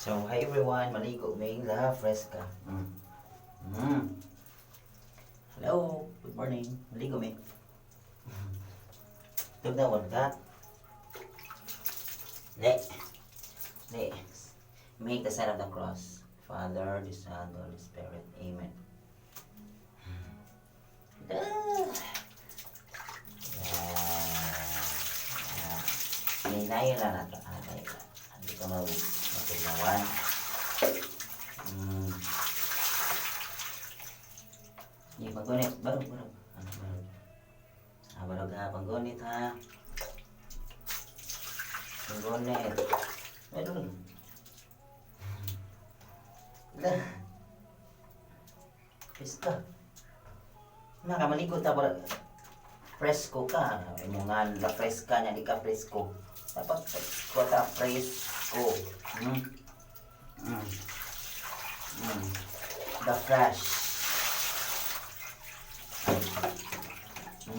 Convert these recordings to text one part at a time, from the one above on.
So, hi everyone, maligo may la fresca. Hello, good morning. Maligo may. Tugnawan ka. Make the sign of the cross. Father, the Son, the Holy Spirit. Amen. May nayo lang nato. Hindi ka matugnawan. Hindi, paggunit. Barog. Barog ha, paggunit ha. Paggunit. Meron. Pista. Maligo ta para fresco ka. Yung nga la fresca niya, di ka fresco. Dapat fresco ta, fresco. The fresh.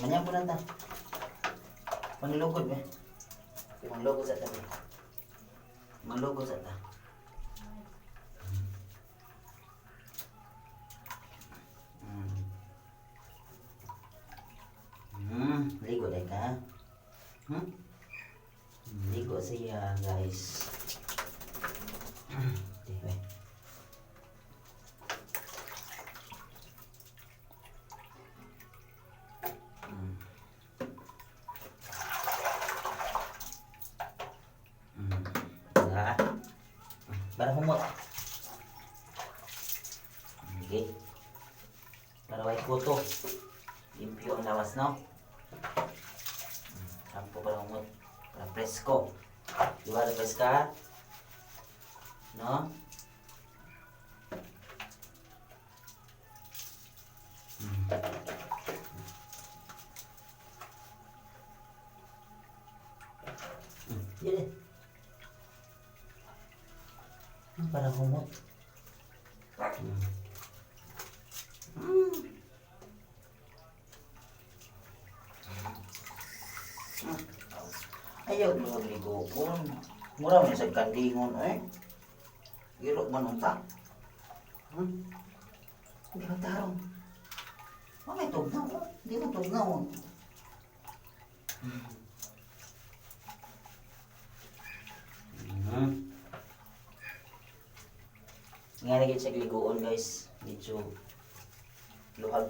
Manyan po lang ta. Panlugod ba? Panlugod sa ta. Manlugod sa ta. Ligo deh ka. Ligo siya guys. Diba? Para humot. Okay. Para white kuto. Limpyo ang lawas, no? Sampo para humot. Para presko. Diba na preska? No? Yan eh. Para humot. Ayaw mo magligo ko. Mura mo sa kandingon eh. Giro man unta. Hindi ka tarong. May tugnaw ko. Hindi mo tugnaw. Nga lagi sa ligoon guys. Medyo luhag.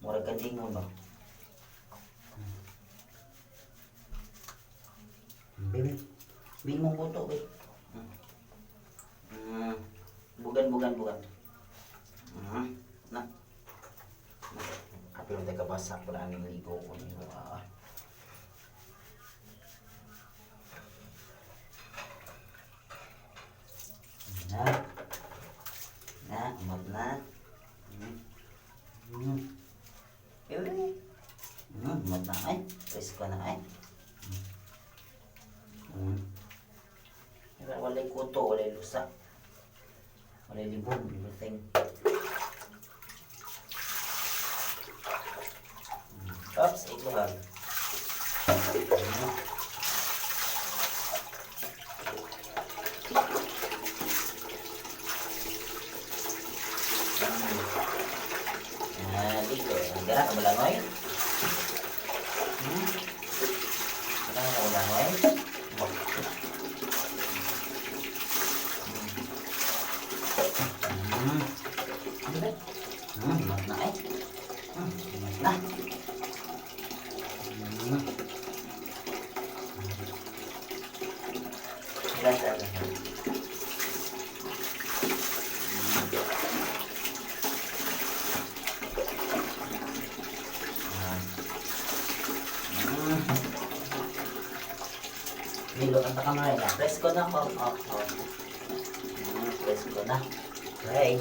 Mura kandingon ba? Baby, bing mong buto, baby. Bugan. Na. Kapil tayo kabasa ko lang ang ligo ko niyo. Umot na. Baby. Umot na ay. Presko na ay. Walay kuto, walay lusa, walay libog, everything. Oops, ikluhag. Dito, gara ka malangoy? Gara ka malangoy? Mat na eh. Mat na. Lilo ang takamay na. Presko na ko. Presko na. Okay.